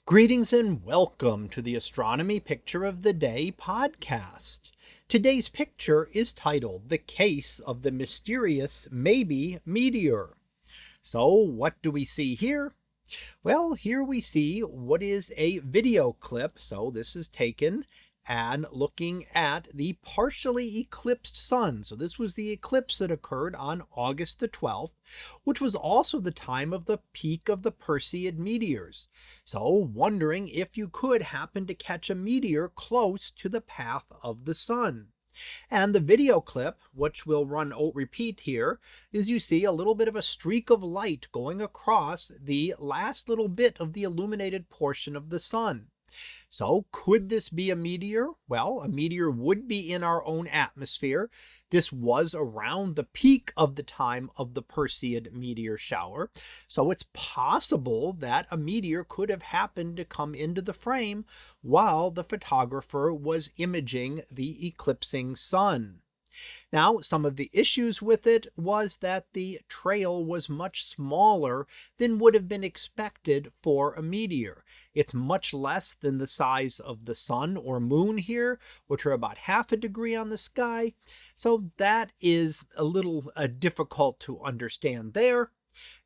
Greetings and welcome to the Astronomy Picture of the Day podcast. Today's picture is titled The Case of the Mysterious Maybe Meteor. So what do we see here? Well, here we see what is a video clip. So this is taken and looking at the partially eclipsed sun. So this was the eclipse that occurred on August the 12th, which was also the time of the peak of the Perseid meteors. So wondering if you could happen to catch a meteor close to the path of the sun. And the video clip, which will repeat here, is you see a little bit of a streak of light going across the last little bit of the illuminated portion of the sun. So could this be a meteor? Well, a meteor would be in our own atmosphere. This was around the peak of the time of the Perseid meteor shower. So it's possible that a meteor could have happened to come into the frame while the photographer was imaging the eclipsing sun. Now, some of the issues with it was that the trail was much smaller than would have been expected for a meteor. It's much less than the size of the sun or moon here, which are about half a degree on the sky. So that is a little difficult to understand there.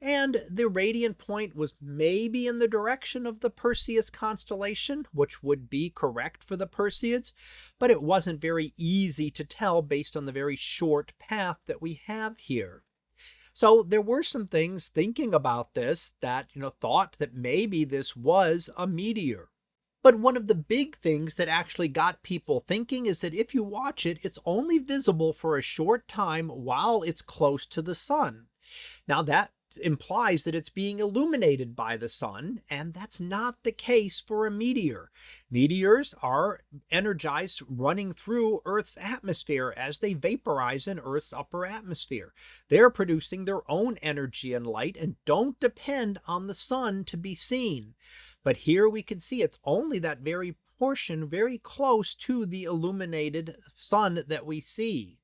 And the radiant point was maybe in the direction of the Perseus constellation, which would be correct for the Perseids, but it wasn't very easy to tell based on the very short path that we have here. So there were some things thinking about this that, thought that maybe this was a meteor. But one of the big things that actually got people thinking is that if you watch it, it's only visible for a short time while it's close to the sun. Now that implies that it's being illuminated by the sun, and that's not the case for a meteor. Meteors are energized running through Earth's atmosphere as they vaporize in Earth's upper atmosphere. They're producing their own energy and light and don't depend on the sun to be seen. But here we can see it's only that very portion very close to the illuminated sun that we see.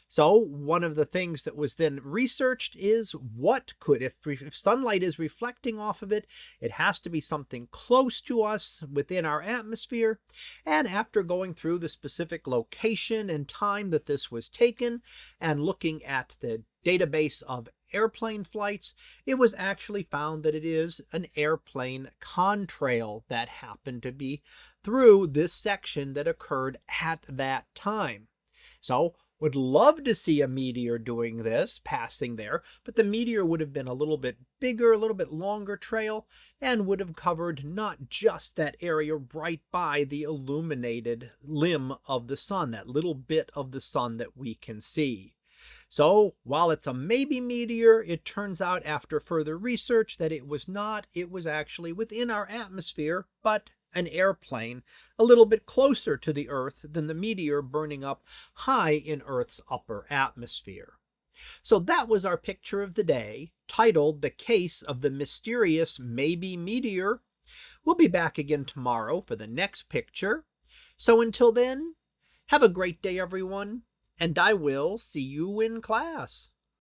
So one of the things that was then researched is if sunlight is reflecting off of it, it has to be something close to us within our atmosphere. And after going through the specific location and time that this was taken and looking at the database of airplane flights, it was actually found that it is an airplane contrail that happened to be through this section that occurred at that time. So would love to see a meteor doing this, passing there, but the meteor would have been a little bit bigger, a little bit longer trail, and would have covered not just that area right by the illuminated limb of the sun, that little bit of the sun that we can see. So while it's a maybe meteor, it turns out after further research that it was not. It was actually within our atmosphere, but an airplane a little bit closer to the Earth than the meteor burning up high in Earth's upper atmosphere. So that was our picture of the day, titled The Case of the Mysterious Maybe Meteor. We'll be back again tomorrow for the next picture. So until then, have a great day, everyone, and I will see you in class.